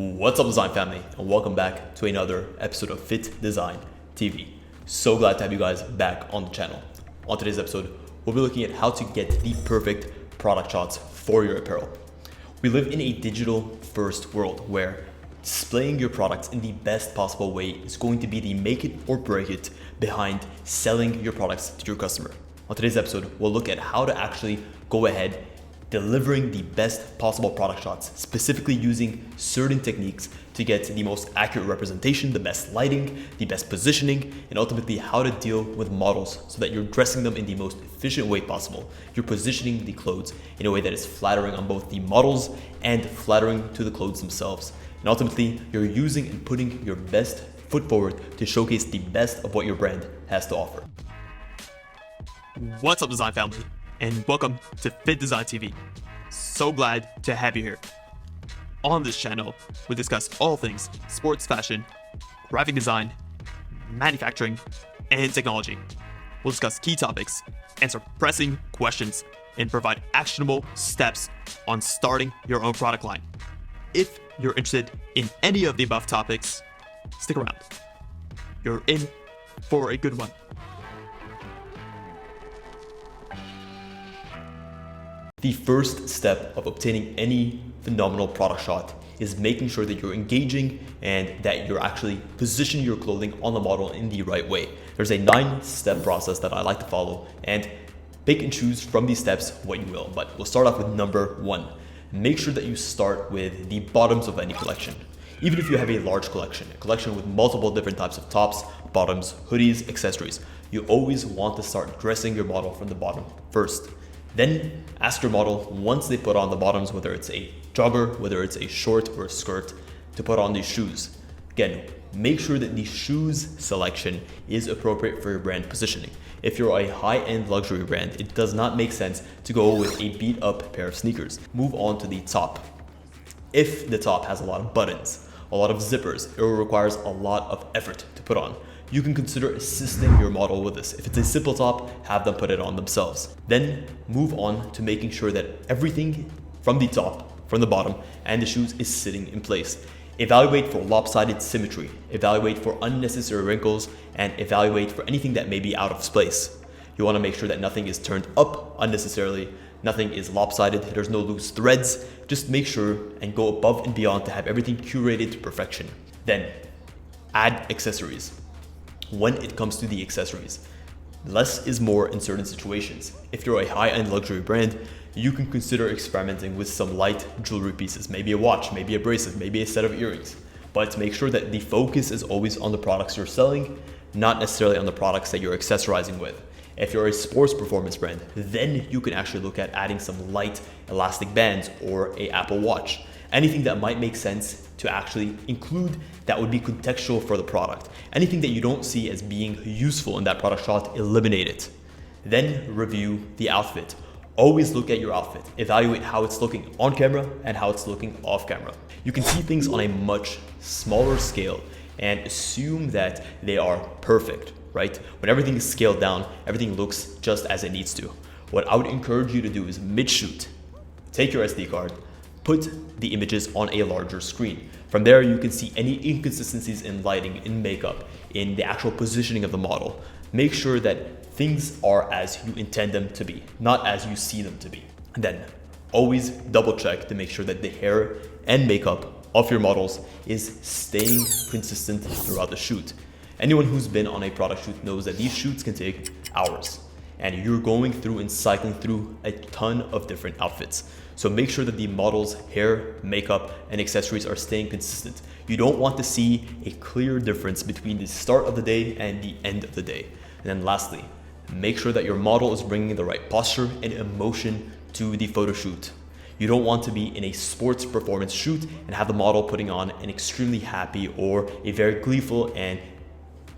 What's up, design family, and welcome back to another episode of Fittdesign TV. So glad to have you guys back on the channel. On today's episode, we'll be looking at how to get the perfect product shots for your apparel. We live in a digital first world where displaying your products in the best possible way is going to be the make it or break it behind selling your products to your customer. On today's episode, we'll look at how to actually go ahead delivering the best possible product shots, specifically using certain techniques to get the most accurate representation, the best lighting, the best positioning, and ultimately how to deal with models so that you're dressing them in the most efficient way possible. You're positioning the clothes in a way that is flattering on both the models and flattering to the clothes themselves. And ultimately, you're using and putting your best foot forward to showcase the best of what your brand has to offer. What's up, design family? And welcome to Fittdesign TV. So glad to have you here. On this channel, we discuss all things sports fashion, graphic design, manufacturing, and technology. We'll discuss key topics, answer pressing questions, and provide actionable steps on starting your own product line. If you're interested in any of the above topics, stick around. You're in for a good one. The first step of obtaining any phenomenal product shot is making sure that you're engaging and that you're actually positioning your clothing on the model in the right way. There's a 9-step process that I like to follow, and pick and choose from these steps what you will. But we'll start off with number 1. Make sure that you start with the bottoms of any collection. Even if you have a large collection, a collection with multiple different types of tops, bottoms, hoodies, accessories, you always want to start dressing your model from the bottom first. Then ask your model, once they put on the bottoms, whether it's a jogger, whether it's a short or a skirt, to put on these shoes. Again, make sure that the shoes selection is appropriate for your brand positioning. If you're a high-end luxury brand, it does not make sense to go with a beat-up pair of sneakers. Move on to the top. If the top has a lot of buttons, a lot of zippers, it requires a lot of effort to put on. You can consider assisting your model with this. If it's a simple top, have them put it on themselves. Then move on to making sure that everything from the top, from the bottom, and the shoes is sitting in place. Evaluate for lopsided symmetry, evaluate for unnecessary wrinkles, and evaluate for anything that may be out of place. You want to make sure that nothing is turned up unnecessarily, nothing is lopsided, there's no loose threads. Just make sure and go above and beyond to have everything curated to perfection. Then add accessories. When it comes to the accessories, less is more in certain situations. If you're a high-end luxury brand, you can consider experimenting with some light jewelry pieces, maybe a watch, maybe a bracelet, maybe a set of earrings. But make sure that the focus is always on the products you're selling, not necessarily on the products that you're accessorizing with. If you're a sports performance brand, then you can actually look at adding some light elastic bands or a Apple Watch. Anything that might make sense to actually include that would be contextual for the product. Anything that you don't see as being useful in that product shot, eliminate it. Then review the outfit. Always look at your outfit. Evaluate how it's looking on camera and how it's looking off camera. You can see things on a much smaller scale and assume that they are perfect, right? When everything is scaled down, everything looks just as it needs to. What I would encourage you to do is Midshoot. Take your SD card, put the images on a larger screen. From there, you can see any inconsistencies in lighting, in makeup, in the actual positioning of the model. Make sure that things are as you intend them to be, not as you see them to be. And then always double check to make sure that the hair and makeup of your models is staying consistent throughout the shoot. Anyone who's been on a product shoot knows that these shoots can take hours, and you're going through and cycling through a ton of different outfits. So make sure that the model's hair, makeup, and accessories are staying consistent. You don't want to see a clear difference between the start of the day and the end of the day. And then lastly, make sure that your model is bringing the right posture and emotion to the photo shoot. You don't want to be in a sports performance shoot and have the model putting on an extremely happy or a very gleeful and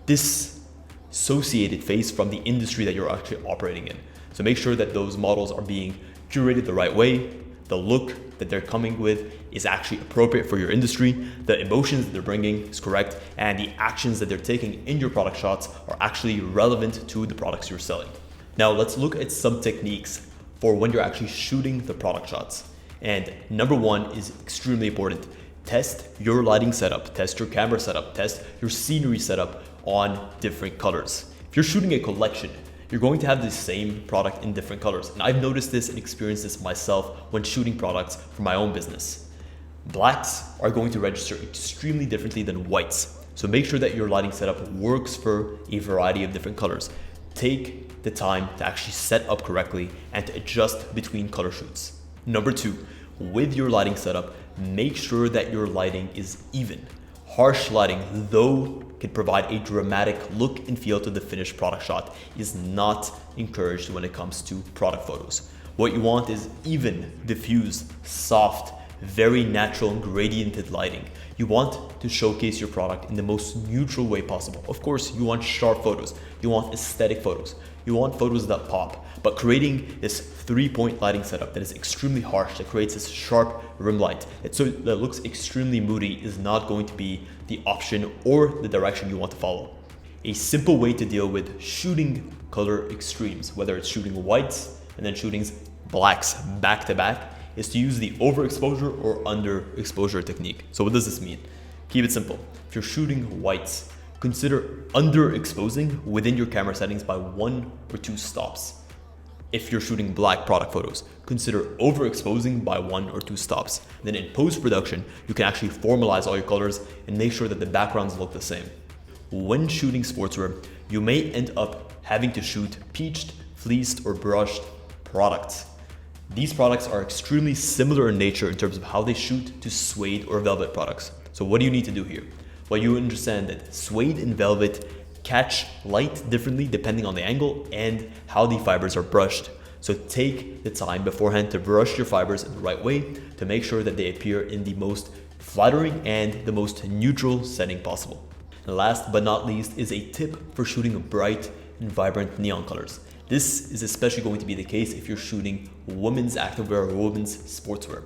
dissociated face from the industry that you're actually operating in. So make sure that those models are being curated the right way, the look that they're coming with is actually appropriate for your industry, the emotions that they're bringing is correct, and the actions that they're taking in your product shots are actually relevant to the products you're selling. Now let's look at some techniques for when you're actually shooting the product shots. And number 1 is extremely important. test your lighting setup, test your camera setup, test your scenery setup on different colors. If you're shooting a collection, you're going to have the same product in different colors. And I've noticed this and experienced this myself when shooting products for my own business. Blacks are going to register extremely differently than whites. So make sure that your lighting setup works for a variety of different colors. Take the time to actually set up correctly and to adjust between color shoots. Number 2, with your lighting setup, make sure that your lighting is even. Harsh lighting, though can provide a dramatic look and feel to the finished product shot, is not encouraged when it comes to product photos. What you want is even, diffused, soft, very natural and gradiented lighting. You want to showcase your product in the most neutral way possible. Of course, you want sharp photos. You want aesthetic photos. You want photos that pop. But creating this 3-point lighting setup that is extremely harsh, that creates this sharp rim light, that looks extremely moody, is not going to be the option or the direction you want to follow. A simple way to deal with shooting color extremes, whether it's shooting whites and then shooting blacks back to back, is to use the overexposure or underexposure technique. So what does this mean? Keep it simple. If you're shooting whites, consider underexposing within your camera settings by 1 or 2 stops. If you're shooting black product photos, consider overexposing by 1 or 2 stops. Then in post-production, you can actually formalize all your colors and make sure that the backgrounds look the same. When shooting sportswear, you may end up having to shoot peached, fleeced, or brushed products. These products are extremely similar in nature in terms of how they shoot to suede or velvet products. So what do you need to do here? Well, you understand that suede and velvet catch light differently depending on the angle and how the fibers are brushed. So take the time beforehand to brush your fibers in the right way to make sure that they appear in the most flattering and the most neutral setting possible. And last but not least is a tip for shooting bright and vibrant neon colors. This is especially going to be the case if you're shooting women's activewear or women's sportswear.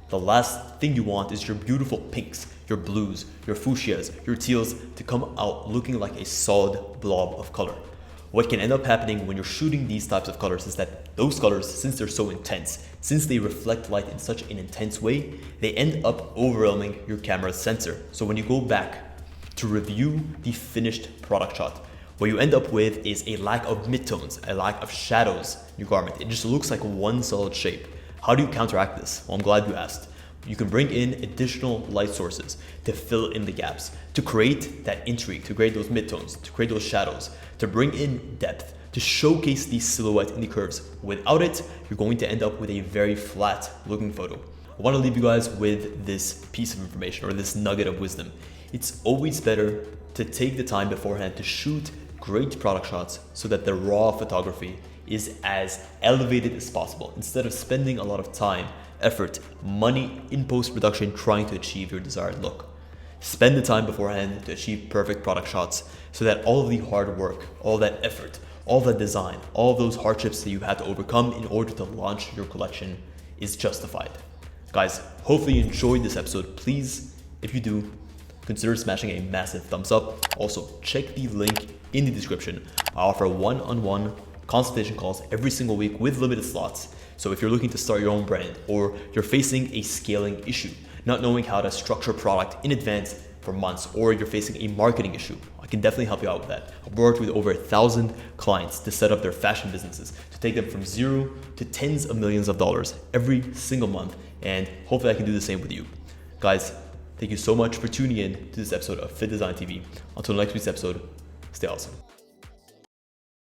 The last thing you want is your beautiful pinks, your blues, your fuchsias, your teals to come out looking like a solid blob of color. What can end up happening when you're shooting these types of colors is that those colors, since they're so intense, since they reflect light in such an intense way, they end up overwhelming your camera's sensor. So when you go back to review the finished product shot, what you end up with is a lack of midtones, a lack of shadows in your garment. It just looks like one solid shape. How do you counteract this? Well, I'm glad you asked. You can bring in additional light sources to fill in the gaps, to create that intrigue, to create those midtones, to create those shadows, to bring in depth, to showcase the silhouette in the curves. Without it, you're going to end up with a very flat looking photo. I want to leave you guys with this piece of information or this nugget of wisdom. It's always better to take the time beforehand to shoot great product shots so that the raw photography is as elevated as possible instead of spending a lot of time, effort, money in post-production trying to achieve your desired look. Spend the time beforehand to achieve perfect product shots so that all of the hard work, all that effort, all that design, all of those hardships that you had to overcome in order to launch your collection is justified. Guys, hopefully you enjoyed this episode. Please, if you do, consider smashing a massive thumbs up. Also, check the link in the description. I offer one-on-one consultation calls every single week with limited slots. So if you're looking to start your own brand or you're facing a scaling issue, not knowing how to structure product in advance for months, or you're facing a marketing issue, I can definitely help you out with that. I've worked with over 1,000 clients to set up their fashion businesses, to take them from zero to tens of millions of dollars every single month. And hopefully I can do the same with you. Guys, thank you so much for tuning in to this episode of Fittdesign TV. Until next week's episode, stay awesome.